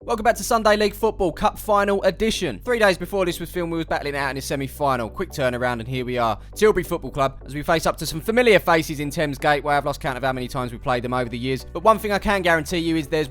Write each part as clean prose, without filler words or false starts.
Welcome back to Sunday League Football Cup Final Edition. 3 days before this was filmed, we was battling it out in the semi-final. Quick turnaround, and here we are. Tilbury Football Club, as we face up to some familiar faces in Thames Gateway. I've lost count of how many times we played them over the years. But one thing I can guarantee you is there's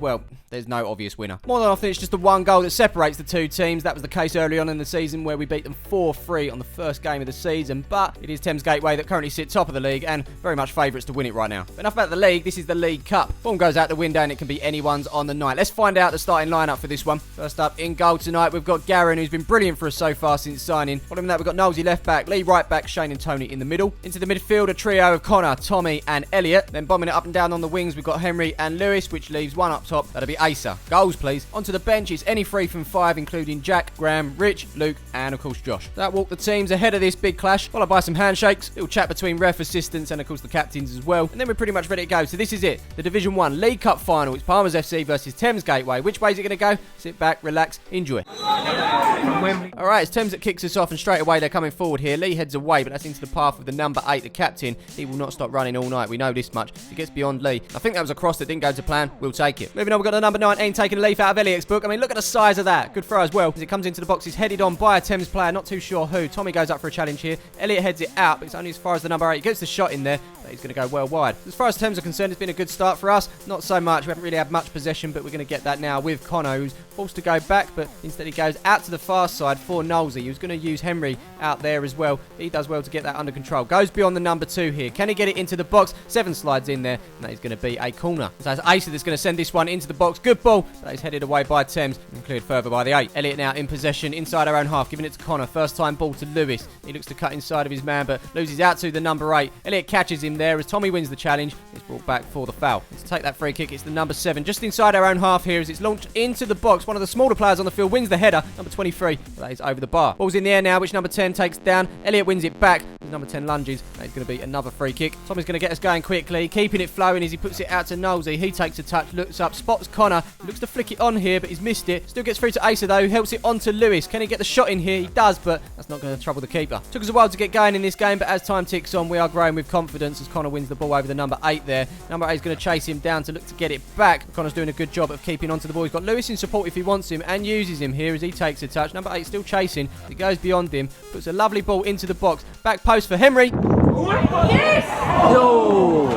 no obvious winner. More than often, it's just the one goal that separates the two teams. That was the case early on in the season where we beat them 4-3 on the first game of the season. But it is Thames Gateway that currently sit top of the league and very much favourites to win it right now. But enough about the league. This is the League Cup. Form goes out the window and it can be anyone's on the night. Let's find out the starting lineup for this one. First up in goal tonight, we've got Garen, who's been brilliant for us so far since signing. Following that, we've got Knowlesy left back, Lee right back, Shane and Tony in the middle. Into the midfield, a trio of Connor, Tommy and Elliot. Then bombing it up and down on the wings, we've got Henry and Lewis, which leaves one up top. That'll be Asa. Goals, please. Onto the bench, it's any 3 from 5, including Jack, Graham, Rich, Luke and of course Josh. That walked the teams ahead of this big clash, followed by some handshakes, little chat between ref assistants and of course the captains as well. And then we're pretty much ready to go. So this is it, the Division 1 League Cup final. It's Palmers FC versus Thames Gateway. Which way is it going to go? Sit back, relax, enjoy. Alright, it's Thames that kicks us off, and straight away they're coming forward here. Lee heads away, but that's into the path of the number 8, the captain. He will not stop running all night, we know this much. If he gets beyond Lee, I think that was a cross that didn't go to plan, we'll take it. Moving on, we've got the number 19 taking a leaf out of Elliot's book. I mean, look at the size of that. Good throw as well. As it comes into the box, he's headed on by a Thames player, not too sure who. Tommy goes up for a challenge here. Elliot heads it out, but it's only as far as the number 8. He gets the shot in there, but he's going to go well wide. As far as Thames are concerned, it's been a good start for us. Not so much. We haven't really had much possession, but we're going to get that now with Connor, who's forced to go back, but instead he goes out to the far side for Knowlesy. He was going to use Henry out there as well. He does well to get that under control. Goes beyond the number 2 here. Can he get it into the box? 7 slides in there, and that is going to be a corner. So it's Asa that's going to send this one into the box. Good ball. That is headed away by Thames and cleared further by the 8. Elliot now in possession inside our own half, giving it to Connor. First time ball to Lewis. He looks to cut inside of his man, but loses out to the number 8. Elliot catches him there as Tommy wins the challenge. It's brought back for the foul. Let's take that free kick. It's the number 7 just inside our own half here as it's launched into the box. One of the smaller players on the field wins the header. Number 23. But that is over the bar. Ball's in the air now, which number 10 takes down. Elliot wins it back. Number 10 lunges. That is going to be another free kick. Tommy's going to get us going quickly, keeping it flowing as he puts it out to Knowlesy. He takes a touch, looks up, spots Connor. Looks to flick it on here, but he's missed it. Still gets through to Asa though, who helps it on to Lewis. Can he get the shot in here? He does, but that's not going to trouble the keeper. Took us a while to get going in this game, but as time ticks on, we are growing with confidence as Connor wins the ball over the number 8 there. Number 8 is going to chase him down to look to get it back. Connor's doing a good job of keeping onto the ball. He's got Lewis in support if he wants him and uses him here as he takes a touch. Number 8 still chasing. He goes beyond him, puts a lovely ball into the box. Back post for Henry. Yes! No!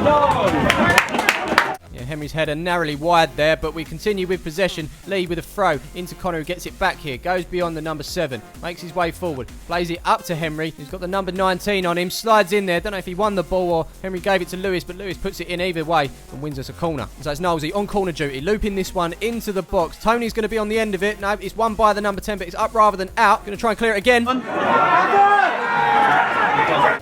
Yeah, Henry's header narrowly wide there, but we continue with possession. Lee with a throw into Connor, who gets it back here. Goes beyond the number 7. Makes his way forward. Plays it up to Henry. He's got the number 19 on him. Slides in there. Don't know if he won the ball or Henry gave it to Lewis, but Lewis puts it in either way and wins us a corner. So it's Knowlesy on corner duty, looping this one into the box. Tony's going to be on the end of it. No, it's won by the number 10, but it's up rather than out. Going to try and clear it again.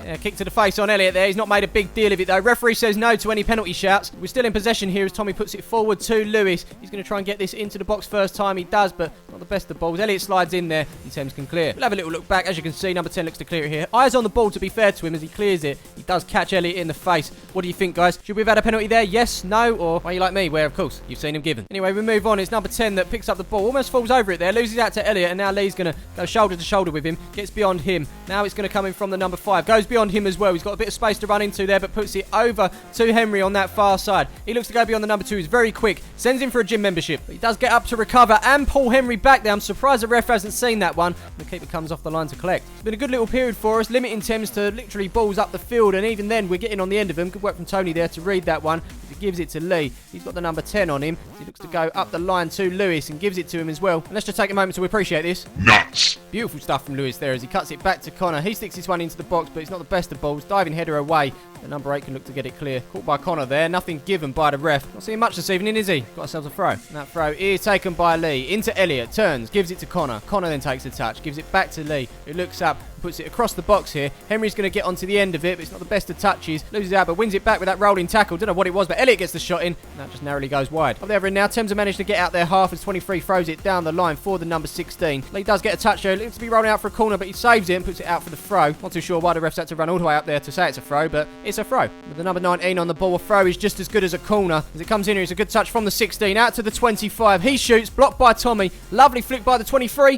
Yeah, kick to the face on Elliot there. He's not made a big deal of it though. Referee says no to any penalty shouts. We're still in possession here as Tommy puts it forward to Lewis. He's going to try and get this into the box first time. He does, but not the best of balls. Elliot slides in there and Thames can clear. We'll have a little look back. As you can see, number 10 looks to clear it here. Eyes on the ball, to be fair to him, as he clears it. He does catch Elliot in the face. What do you think, guys? Should we have had a penalty there? Yes? No? Or are you like me, where of course you've seen him given? Anyway, we move on. It's number 10 that picks up the ball. Almost falls over it there. Loses out to Elliot, and now Lee's going to go shoulder to shoulder with him. Gets beyond him. Now it's going to come in from the number 5. Goes beyond him as well. He's got a bit of space to run into there, but puts it over to Henry on that far side. He looks to go beyond the number 2. He's very quick. Sends him for a gym membership. But he does get up to recover and pull Henry back there. I'm surprised the ref hasn't seen that one. The keeper comes off the line to collect. It's been a good little period for us, limiting Thames to literally balls up the field, and even then we're getting on the end of them. Good work from Tony there to read that one. He gives it to Lee. He's got the number 10 on him. He looks to go up the line to Lewis and gives it to him as well. And let's just take a moment to appreciate this. Nuts! Beautiful stuff from Lewis there as he cuts it back to Connor. He sticks this one into the box, but it's not the best of balls. Diving header away. The number 8 can look to get it clear. Caught by Connor there. Nothing given by the ref. Not seeing much this evening, is he? Got ourselves a throw. And that throw is taken by Lee. Into Elliot. Turns. Gives it to Connor. Connor then takes a touch. Gives it back to Lee, who looks up. Puts it across the box here. Henry's going to get onto the end of it, but it's not the best of touches. Loses out, but wins it back with that rolling tackle. Don't know what it was, but Elliot gets the shot in. And that just narrowly goes wide. Up there and now, Thames have managed to get out their half as 23 throws it down the line for the number 16. Lee does get a touch there. Looks to be rolling out for a corner, but he saves it and puts it out for the throw. Not too sure why the refs had to run all the way up there to say it's a throw, but it's a throw. With the number 19 on the ball, a throw is just as good as a corner. As it comes in here, it's a good touch from the 16 out to the 25. He shoots, blocked by Tommy. Lovely flick by the 23. He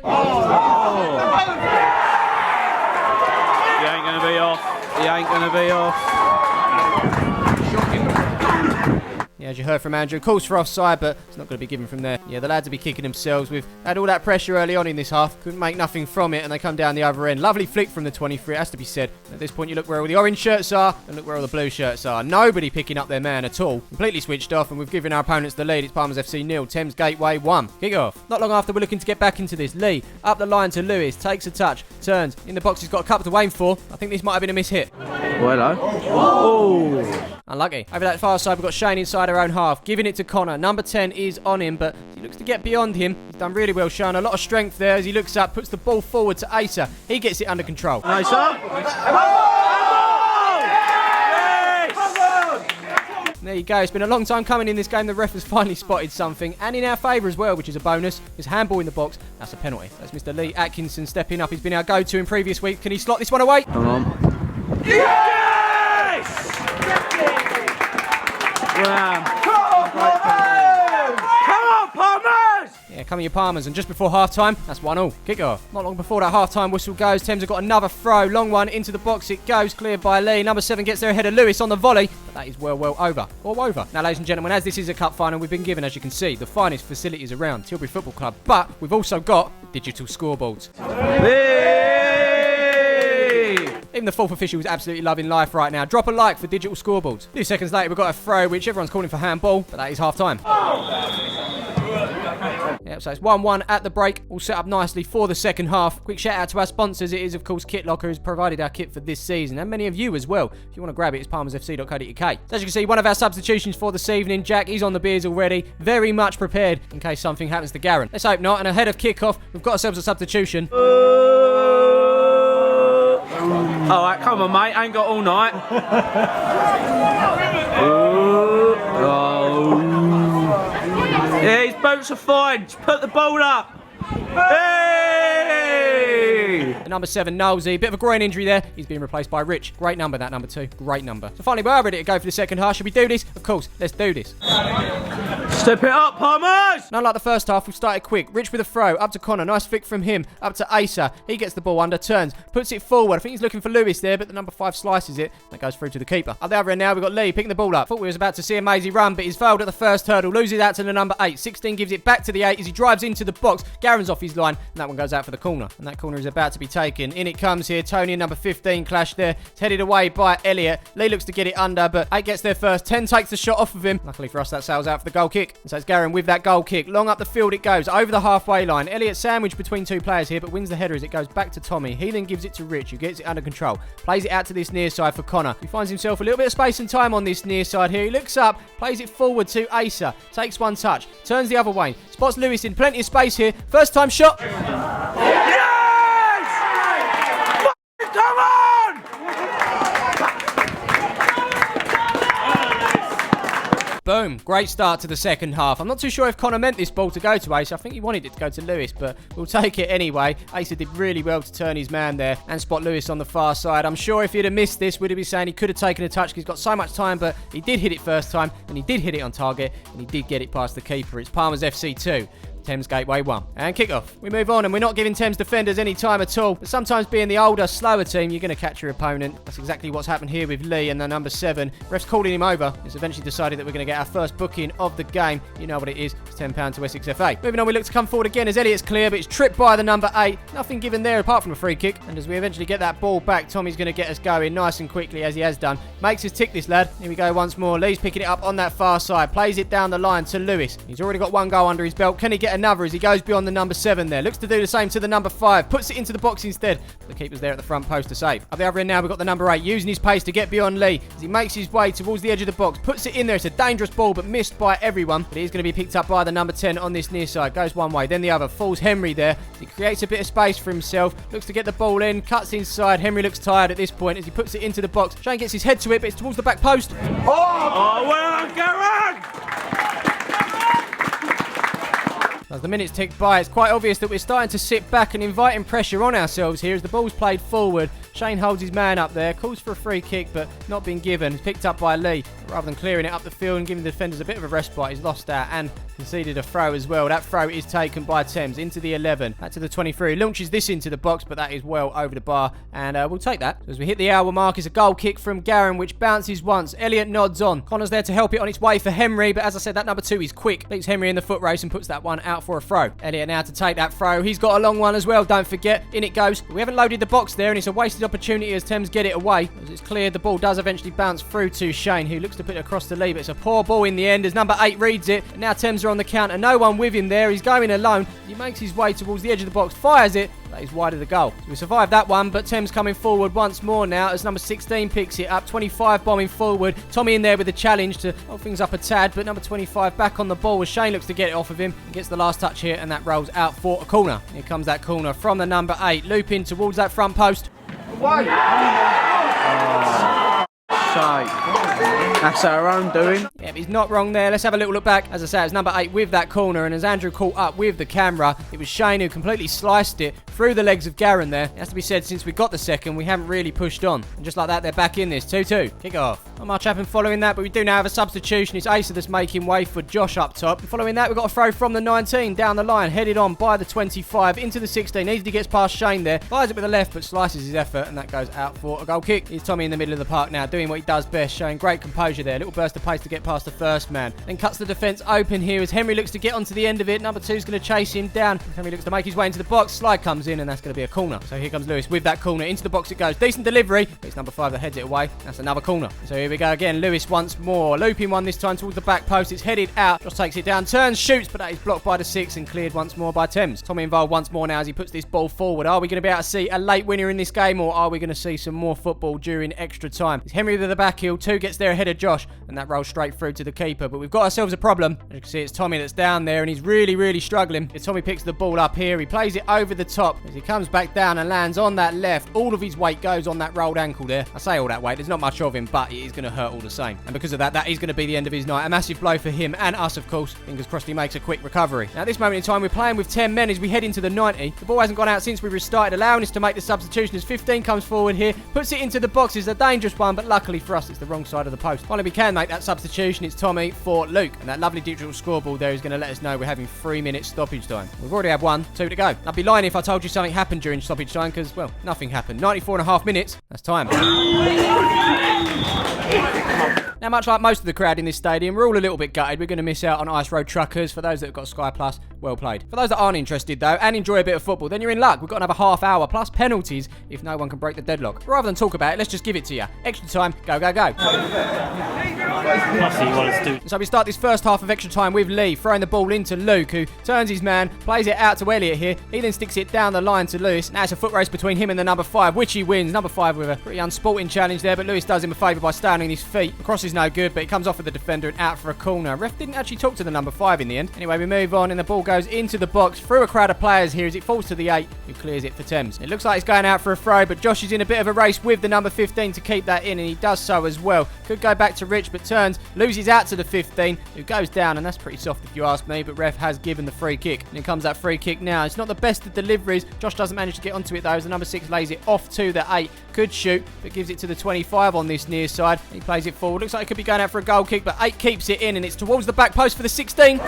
ain't going to be off. Yeah, as you heard from Andrew, calls for offside, but it's not going to be given from there. Yeah, the lads will be kicking themselves. We've had all that pressure early on in this half. Couldn't make nothing from it, and they come down the other end. Lovely flick from the 23, it has to be said. At this point, you look where all the orange shirts are, and look where all the blue shirts are. Nobody picking up their man at all. Completely switched off, and we've given our opponents the lead. It's Palmers FC 0, Thames Gateway 1. Kick off. Not long after, we're looking to get back into this. Lee, up the line to Lewis, takes a touch, turns. In the box, he's got a couple to aim for. I think this might have been a miss-hit. Well, hello. Oh. Unlucky. Over that far side, we've got Shane inside our own half, giving it to Connor. Number 10 is on him, but he looks to get beyond him. He's done really well, Sean. A lot of strength there as he looks up, puts the ball forward to Asa. He gets it under control. Nice up. There you go. It's been a long time coming in this game. The ref has finally spotted something, and in our favour as well, which is a bonus. His handball in the box. That's a penalty. That's Mr. Lee Atkinson stepping up. He's been our go-to in previous weeks. Can he slot this one away? Come on. Yes! Wow. Come on, Palmers! Yeah, coming your Palmers, and just before half-time, that's 1-1. Kick off. Not long before that half-time whistle goes, Thames have got another throw. Long one into the box. It goes, cleared by Lee. Number 7 gets there ahead of Lewis on the volley, but that is well over. All over. Now, ladies and gentlemen, as this is a cup final, we've been given, as you can see, the finest facilities around Tilbury Football Club, but we've also got digital scoreboards. Even the fourth official is absolutely loving life right now. Drop a like for digital scoreboards. 2 seconds later, we've got a throw, which everyone's calling for handball, but that is half-time. Yep, so it's 1-1 at the break. All set up nicely for the second half. Quick shout out to our sponsors. It is, of course, Kit Locker, who's provided our kit for this season, and many of you as well. If you want to grab it, it's palmersfc.co.uk. So as you can see, one of our substitutions for this evening, Jack, he's on the beers already. Very much prepared in case something happens to Garen. Let's hope not. And ahead of kick-off, we've got ourselves a substitution. Alright, come on, mate. Ain't got all night. Yeah, his boots are fine. Just put the ball up. Hey! Number 7, Nosey. Bit of a groin injury there. He's being replaced by Rich. Great number, that number 2. Great number. So finally, we're ready to go for the second half. Should we do this? Of course. Let's do this. Step it up, Palmers! Not like the first half, we've started quick. Rich with a throw, up to Connor, nice flick from him, up to Asa. He gets the ball under, turns, puts it forward. I think he's looking for Lewis there, but the number 5 slices it. That goes through to the keeper. At the other end now, we've got Lee picking the ball up. Thought we was about to see a mazy run, but he's failed at the first hurdle, loses out to the number 8. 16 gives it back to the 8 as he drives into the box. Garen's off his line, and that one goes out for the corner. And that corner is about to be taken. In it comes here, Tony and number 15 clash there. It's headed away by Elliot. Lee looks to get it under, but 8 gets there first. 10 takes the shot off of him. Luckily for us, that sails out for the goal kick. And so it's Garen with that goal kick. Long up the field it goes, over the halfway line. Elliot sandwiched between 2 players here, but wins the header as it goes back to Tommy. He then gives it to Rich, who gets it under control. Plays it out to this near side for Connor. He finds himself a little bit of space and time on this near side here. He looks up, plays it forward to Asa. Takes one touch, turns the other way. Spots Lewis in plenty of space here. First time shot. Yes! Come on! Boom. Great start to the second half. I'm not too sure if Connor meant this ball to go to Asa. I think he wanted it to go to Lewis, but we'll take it anyway. Asa did really well to turn his man there and spot Lewis on the far side. I'm sure if he'd have missed this, we'd have been saying he could have taken a touch because he's got so much time, but he did hit it first time, and he did hit it on target, and he did get it past the keeper. It's Palmers FC 2. Thames Gateway 1. And kick-off. We move on, and we're not giving Thames defenders any time at all. But sometimes being the older, slower team, you're going to catch your opponent. That's exactly what's happened here with Lee and the number 7. Ref's calling him over. It's eventually decided that we're going to get our first booking of the game. You know what it is. It's £10 to Essex FA. Moving on, we look to come forward again as Elliot's clear, but it's tripped by the number 8. Nothing given there apart from a free kick. And as we eventually get that ball back, Tommy's going to get us going nice and quickly as he has done. Makes us tick this lad. Here we go once more. Lee's picking it up on that far side. Plays it down the line to Lewis. He's already got 1 goal under his belt. Can he get another as he goes beyond the number 7 there? Looks to do the same to the number 5. Puts it into the box instead. The keeper's there at the front post to save. At the other end now, we've got the number 8 using his pace to get beyond Lee as he makes his way towards the edge of the box. Puts it in there. It's a dangerous ball, but missed by everyone. But it is going to be picked up by the number 10 on this near side. Goes one way, then the other. Falls Henry there. He creates a bit of space for himself. Looks to get the ball in. Cuts inside. Henry looks tired at this point as he puts it into the box. Shane gets his head to it, but it's towards the back post. Oh, well done, Garen! As the minutes tick by, it's quite obvious that we're starting to sit back and inviting pressure on ourselves here as the ball's played forward. Shane holds his man up there, calls for a free kick, but not been given. It's picked up by Lee. rather than clearing it up the field and giving the defenders a bit of a respite, he's lost that and conceded a throw as well. That throw is taken by Thames into the 11, back to the 23. Launches this into the box, but that is well over the bar, and we'll take that. So as we hit the hour mark, it's a goal kick from Garron, which bounces once. Elliot nods on. Connor's there to help it on its way for Henry, but as I said, that number 2 is quick. Beats Henry in the foot race and puts that one out for a throw. Elliot now to take that throw. He's got a long one as well, don't forget. In it goes. But we haven't loaded the box there, and it's a wasted opportunity as Thames get it away. As it's cleared, the ball does eventually bounce through to Shane, who looks to put it across the lead, but it's a poor ball in the end as number 8 reads it. And now Thames are on the counter. No one with him there. He's going alone. He makes his way towards the edge of the box, fires it. That is wide of the goal. So we survived that one, but Thames coming forward once more now as number 16 picks it up. 25 bombing forward. Tommy in there with the challenge to hold things up a tad, but number 25 back on the ball as Shane looks to get it off of him. And gets the last touch here, and that rolls out for a corner. Here comes that corner from the number 8. Looping towards that front post. That's our own doing. Yeah, he's not wrong there. Let's have a little look back. As I say, it's number 8 with that corner, and as Andrew caught up with the camera, it was Shane who completely sliced it through the legs of Garron there. It has to be said, since we got the second, we haven't really pushed on. And just like that, they're back in this. 2-2. Kick off. Not much happened following that, but we do now have a substitution. It's Asa that's making way for Josh up top. And following that, we've got a throw from the 19 down the line, headed on by the 25 into the 16. Easily gets past Shane there. Fires it with the left, but slices his effort, and that goes out for a goal kick. Here's Tommy in the middle of the park now, doing what he does best, showing great composure there. Little burst of pace to get past the first man. Then cuts the defence open here as Henry looks to get onto the end of it. Number 2's going to chase him down. Henry looks to make his way into the box. Slide comes in, and that's going to be a corner. So here comes Lewis with that corner. Into the box it goes. Decent delivery, but it's number 5 that heads it away. That's another corner. So here we go again. Lewis once more. Looping one this time towards the back post. It's headed out. Just takes it down. Turns, shoots, but that is blocked by the 6 and cleared once more by Thames. Tommy involved once more now as he puts this ball forward. Are we going to be able to see a late winner in this game, or are we going to see some more football during extra time? It's Henry with the back heel. 2 gets there ahead of Josh, and that rolls straight through to the keeper. But we've got ourselves a problem. As you can see, it's Tommy that's down there, and he's really struggling. If Tommy picks the ball up here, he plays it over the top as he comes back down and lands on that left. All of his weight goes on that rolled ankle there. I say all that weight, there's not much of him, but it is going to hurt all the same. And because of that, that is going to be the end of his night. A massive blow for him and us, of course. Fingers crossed he makes a quick recovery. Now at this moment in time, we're playing with 10 men as we head into the 90. The ball hasn't gone out since we restarted, allowing us to make the substitution as 15 comes forward here, puts it into the box. It's a dangerous one, but luckily for us, it's the wrong side of the post. Finally, we can make that substitution. It's Tommy for Luke, and that lovely digital scoreboard there is going to let us know we're having 3 minutes stoppage time. We've already had 1, 2 to go. I'd be lying if I told you something happened during stoppage time, because, well, nothing happened. 94.5 minutes. That's time. Now, much like most of the crowd in this stadium, we're all a little bit gutted. We're going to miss out on Ice Road Truckers. For those that have got Sky Plus, well played. For those that aren't interested, though, and enjoy a bit of football, then you're in luck. We've got another half hour, plus penalties if no one can break the deadlock. Rather than talk about it, let's just give it to you. Extra time, go. So we start this first half of extra time with Lee, throwing the ball into Luke, who turns his man, plays it out to Elliot here. He then sticks it down the line to Lewis. Now it's a foot race between him and the number 5, which he wins. Number 5 with a pretty unsporting challenge there, but Lewis does him a favour by standing on his feet. The cross is no good, but it comes off with the defender and out for a corner. Ref didn't actually talk to the number 5 in the end. Anyway, we move on, and the ball goes into the box through a crowd of players here as it falls to the 8, who clears it for Thames. It looks like it's going out for a throw, but Josh is in a bit of a race with the number 15 to keep that in, and he does so as well. Could go back to Rich, but turns, loses out to the 15, who goes down, and that's pretty soft if you ask me, but ref has given the free kick. And here comes that free kick now. It's not the best of deliveries. Josh doesn't manage to get onto it though, as the number 6 lays it off to the 8. Could shoot, but gives it to the 25 on this near side. He plays it forward. Looks like it could be going out for a goal kick, but 8 keeps it in, and it's towards the back post for the 16.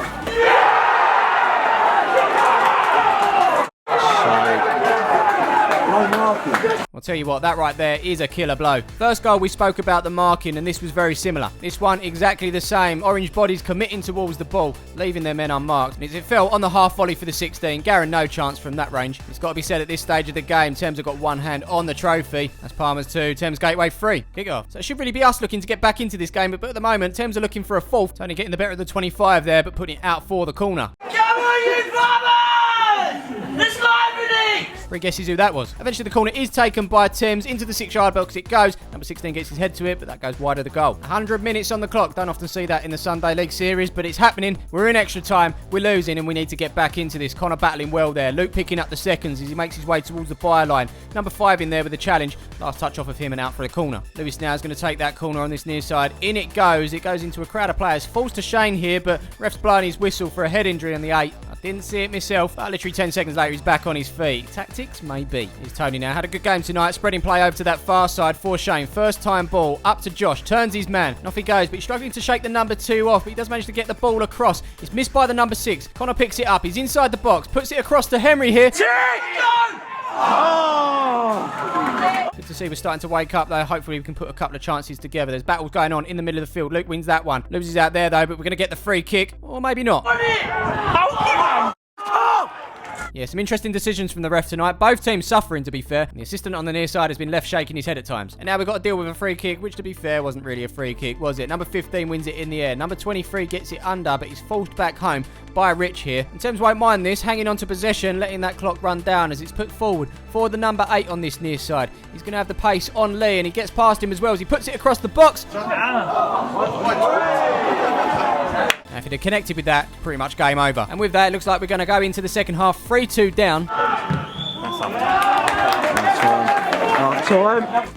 I'll tell you what, that right there is a killer blow. First goal we spoke about the marking, and this was very similar. This one exactly the same. Orange bodies committing towards the ball, leaving their men unmarked. And as it fell on the half volley for the 16, Garron no chance from that range. It's got to be said at this stage of the game, Thames have got one hand on the trophy. That's Palmer's 2, Thames Gateway 3. Kick off. So it should really be us looking to get back into this game, but at the moment, Thames are looking for a 4th. Tony getting the better of the 25 there, but putting it out for the corner. Come on, you farmers! Let's live it! Three guesses who that was. Eventually the corner is taken by Thames into the 6-yard box. It goes. Number 16 gets his head to it, but that goes wide of the goal. 100 minutes on the clock. Don't often see that in the Sunday League series, but it's happening. We're in extra time. We're losing, and we need to get back into this. Connor battling well there. Luke picking up the seconds as he makes his way towards the byline. Number 5 in there with the challenge. Last touch off of him and out for the corner. Lewis now is going to take that corner on this near side. In it goes. It goes into a crowd of players. Falls to Shane here, but ref's blowing his whistle for a head injury on the 8. Didn't see it myself, but literally 10 seconds later, he's back on his feet. Tactics? Maybe. Here's Tony now. Had a good game tonight. Spreading play over to that far side for Shane. First time ball up to Josh. Turns his man. And off he goes, but he's struggling to shake the number 2 off, but he does manage to get the ball across. It's missed by the number 6. Connor picks it up. He's inside the box. Puts it across to Henry here. Good to see we're starting to wake up though. Hopefully we can put a couple of chances together. There's battles going on in the middle of the field. Luke wins that one. Loses out there though, but we're going to get the free kick. Or maybe not. Yeah, some interesting decisions from the ref tonight. Both teams suffering, to be fair. And the assistant on the near side has been left shaking his head at times. And now we've got to deal with a free kick, which, to be fair, wasn't really a free kick, was it? Number 15 wins it in the air. Number 23 gets it under, but he's forced back home by Rich here. And Thames won't mind this, hanging on to possession, letting that clock run down as it's put forward for the number 8 on this near side. He's going to have the pace on Lee, and he gets past him as well as he puts it across the box. Now, if he'd have connected with that, pretty much game over. And with that, it looks like we're going to go into the second half 3-2 down.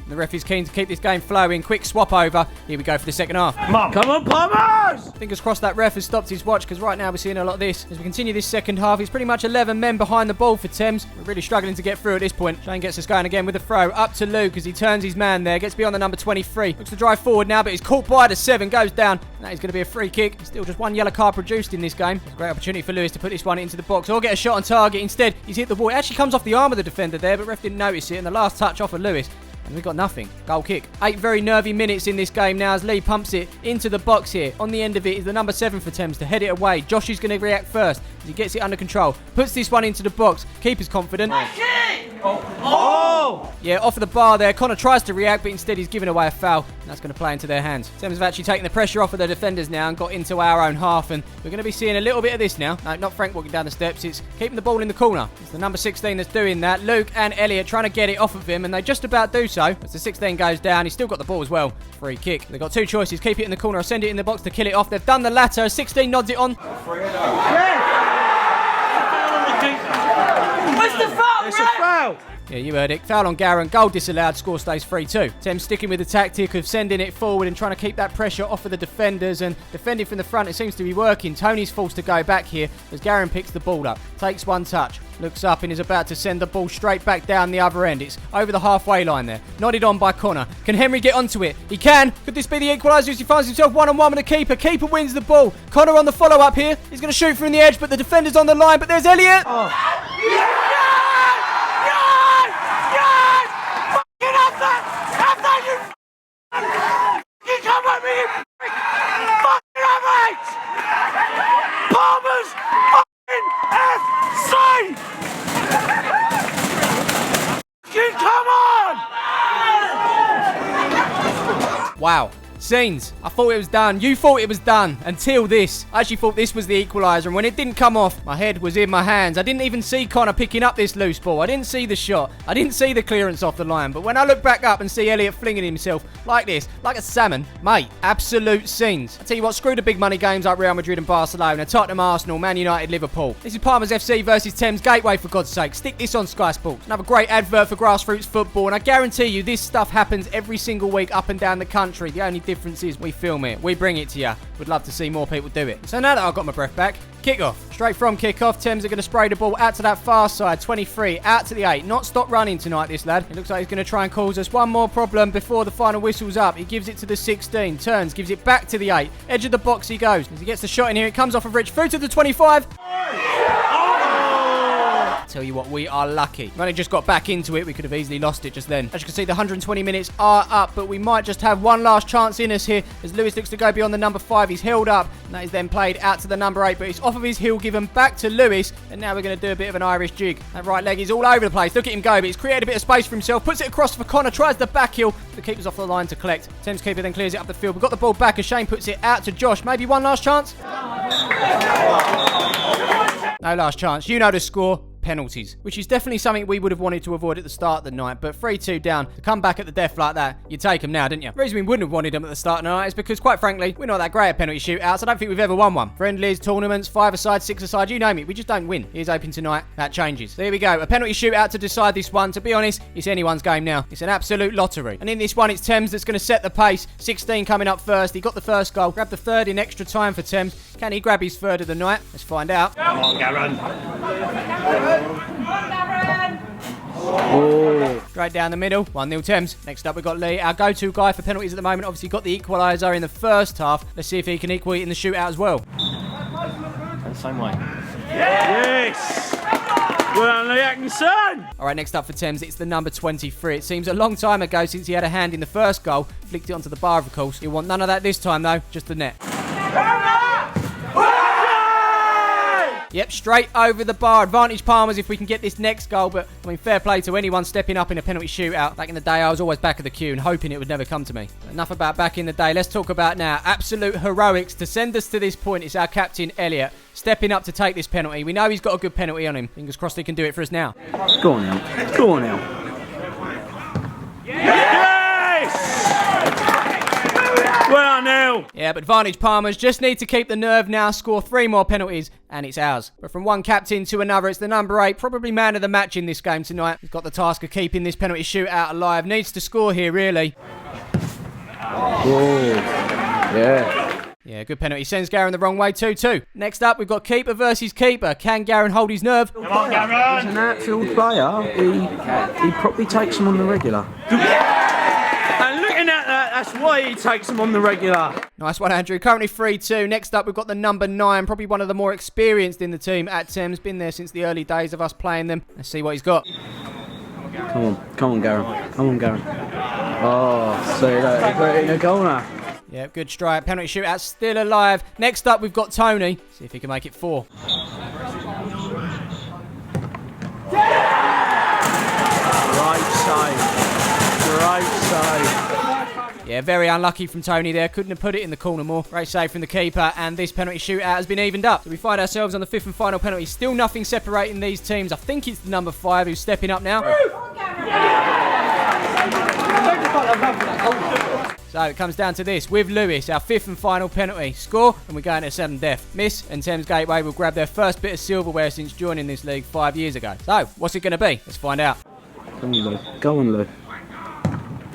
The ref is keen to keep this game flowing. Quick swap over. Here we go for the second half. Come on, Palmers! Fingers crossed that ref has stopped his watch, because right now we're seeing a lot of this. As we continue this second half, it's pretty much 11 men behind the ball for Thames. We're really struggling to get through at this point. Shane gets us going again with a throw. Up to Luke as he turns his man there. Gets beyond the number 23. Looks to drive forward now, but he's caught by the 7. Goes down. And that is going to be a free kick. Still just one yellow card produced in this game. It's a great opportunity for Lewis to put this one into the box or get a shot on target. Instead, he's hit the wall. It actually comes off the arm of the defender there, but ref didn't notice it. And the last touch off of Lewis. And we've got nothing. Goal kick. 8 very nervy minutes in this game now as Lee pumps it into the box here. On the end of it is the number 7 for Thames to head it away. Josh is going to react first as he gets it under control. Puts this one into the box. Keeper's confident. Yeah, off of the bar there. Connor tries to react, but instead he's giving away a foul. And that's going to play into their hands. Thames have actually taken the pressure off of the defenders now and got into our own half. And we're going to be seeing a little bit of this now. No, not Frank walking down the steps. It's keeping the ball in the corner. It's the number 16 that's doing that. Luke and Elliot trying to get it off of him, and they just about do so. As the 16 goes down, he's still got the ball as well. Free kick. They've got 2 choices. Keep it in the corner or send it in the box to kill it off. They've done the latter. 16 nods it on. Where's the foul, It's a foul. Yeah, you heard it. Foul on Garron. Goal disallowed. Score stays 3-2. Thames sticking with the tactic of sending it forward and trying to keep that pressure off of the defenders and defending from the front. It seems to be working. Tony's forced to go back here as Garron picks the ball up. Takes one touch. Looks up and is about to send the ball straight back down the other end. It's over the halfway line there. Nodded on by Connor. Can Henry get onto it? He can. Could this be the equalizer as he finds himself one-on-one with the keeper? Keeper wins the ball. Connor on the follow-up here. He's going to shoot from the edge, but the defender's on the line. But there's Elliot. You come at me, you fucking average! Palmers fucking FC! You come on! Wow. Scenes. I thought it was done. You thought it was done. Until this. I actually thought this was the equaliser. And when it didn't come off, my head was in my hands. I didn't even see Connor picking up this loose ball. I didn't see the shot. I didn't see the clearance off the line. But when I look back up and see Elliot flinging himself like this, like a salmon, mate, absolute scenes. I tell you what, screw the big money games like Real Madrid and Barcelona, Tottenham, Arsenal, Man United, Liverpool. This is Palmers FC versus Thames Gateway, for God's sake. Stick this on Sky Sports. Another great advert for grassroots football. And I guarantee you this stuff happens every single week up and down the country. The only difference is we film it. We bring it to you. Would love to see more people do it. So now that I've got my breath back, kick-off. Straight from kick-off, Thames are going to spray the ball out to that far side. 23, out to the 8. Not stop running tonight, this lad. It looks like he's going to try and cause us one more problem before the final whistle's up. He gives it to the 16. Turns, gives it back to the 8. Edge of the box he goes. As he gets the shot in here, it comes off of Rich. Through to the 25. Tell you what, we are lucky. We've only just got back into it. We could have easily lost it just then. As you can see, the 120 minutes are up, but we might just have one last chance in us here as Lewis looks to go beyond the number 5. He's held up, and that is then played out to the number 8, but it's off of his heel, given back to Lewis, and now we're going to do a bit of an Irish jig. That right leg is all over the place. Look at him go, but he's created a bit of space for himself, puts it across for Connor, tries the back heel. The keeper's off the line to collect. Thames keeper then clears it up the field. We've got the ball back as Shane puts it out to Josh. Maybe one last chance? No last chance. You know the score. penalties, which is definitely something we would have wanted to avoid at the start of the night, but 3-2 down, to come back at the death like that, you take them now, didn't you? The reason we wouldn't have wanted them at the start of the night is because, quite frankly, we're not that great at penalty shootouts. I don't think we've ever won one. Friendlies, tournaments, 5-a-side, 6-a-side, you name it, we just don't win. Here's hoping tonight that changes. There we go, a penalty shootout to decide this one. To be honest, it's anyone's game now. It's an absolute lottery. And in this one, it's Thames that's going to set the pace. 16 coming up first. He got the first goal, grabbed the third in extra time for Thames. Can he grab his third of the night? Let's find out. Come on, Garen. Oh. Straight down the middle, 1-0 Thames. Next up we've got Lee, our go-to guy for penalties at the moment. Obviously got the equaliser in the first half. Let's see if he can equal it in the shootout as well. The same way. Yes! Well, Lee Atkinson! Alright, next up for Thames, it's the number 23. It seems a long time ago since he had a hand in the first goal. Flicked it onto the bar, of course. He'll want none of that this time though, just the net. Yep, straight over the bar. Advantage Palmers if we can get this next goal. But, I mean, fair play to anyone stepping up in a penalty shootout. Back in the day, I was always back of the queue and hoping it would never come to me. But enough about back in the day. Let's talk about now. Absolute heroics to send us to this point. It's our captain, Elliot, stepping up to take this penalty. We know he's got a good penalty on him. Fingers crossed he can do it for us now. Go on now. Go on now. Yes! Well, now. Yeah, but advantage Palmers just need to keep the nerve now, score 3 more penalties, and it's ours. But from one captain to another, it's the number 8, probably man of the match in this game tonight. He's got the task of keeping this penalty shootout alive. Needs to score here, really. Oh, yeah. Yeah, good penalty. Sends Garen the wrong way, 2-2. Next up, we've got keeper versus keeper. Can Garen hold his nerve? Come on, Garen. As an outfield player, he probably takes them on the regular. And looking at that, that's why he takes them on the regular. Nice one, Andrew. Currently 3-2. Next up, we've got the number 9, probably one of the more experienced in the team at Thames. Been there since the early days of us playing them. Let's see what he's got. Come on, Garen. Come on, Garen. Oh, see that? He put it in a goal now. Yeah, good strike. Penalty shootout still alive. Next up, we've got Tony. See if he can make it 4. Great save. Yeah, very unlucky from Tony there. Couldn't have put it in the corner more. Great save from the keeper, and this penalty shootout has been evened up. So we find ourselves on the 5th and final penalty. Still nothing separating these teams. I think it's the number 5 who's stepping up now. So it comes down to this. With Lewis, our 5th and final penalty. Score, and we're going to sudden death. Miss, and Thames Gateway will grab their first bit of silverware since joining this league 5 years ago. So, what's it going to be? Let's find out. Come on, Lou. Go on, Lou.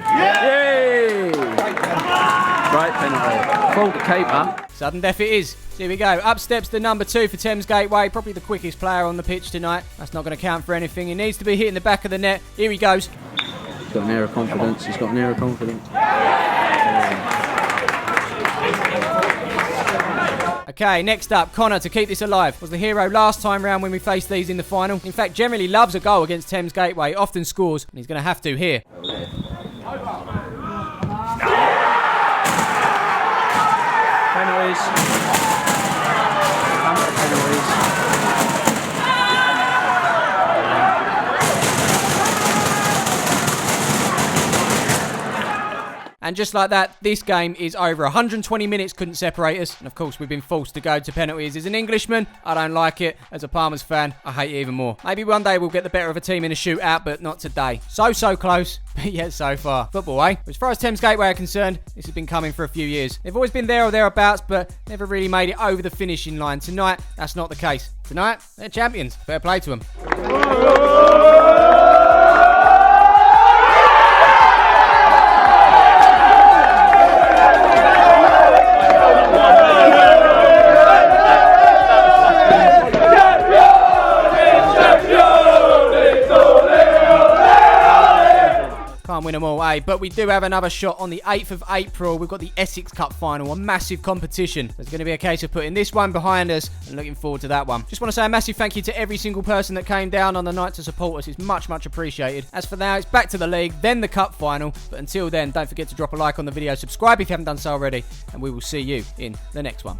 Yay! Great penalty. Fault the keeper. Sudden death it is. So here we go. Up steps the number 2 for Thames Gateway. Probably the quickest player on the pitch tonight. That's not going to count for anything. He needs to be hitting the back of the net. Here he goes. He's got an air of confidence. He's got an air of confidence. Okay, next up, Connor to keep this alive. Was the hero last time round when we faced these in the final. In fact, generally loves a goal against Thames Gateway. Often scores, and he's going to have to here. Penalties. Penalties. And just like that, this game is over. 120 minutes couldn't separate us. And of course, we've been forced to go to penalties. As an Englishman, I don't like it. As a Palmers fan, I hate it even more. Maybe one day we'll get the better of a team in a shootout, but not today. So close, but yet so far. Football, eh? As far as Thames Gateway are concerned, this has been coming for a few years. They've always been there or thereabouts, but never really made it over the finishing line. Tonight, that's not the case. Tonight, they're champions. Fair play to them. Can't win them all, eh? But we do have another shot on the 8th of April. We've got the Essex Cup final, a massive competition. There's going to be a case of putting this one behind us and looking forward to that one. Just want to say a massive thank you to every single person that came down on the night to support us. It's much appreciated. As for now, it's back to the league, then the cup final. But until then, don't forget to drop a like on the video, subscribe if you haven't done so already, and we will see you in the next one.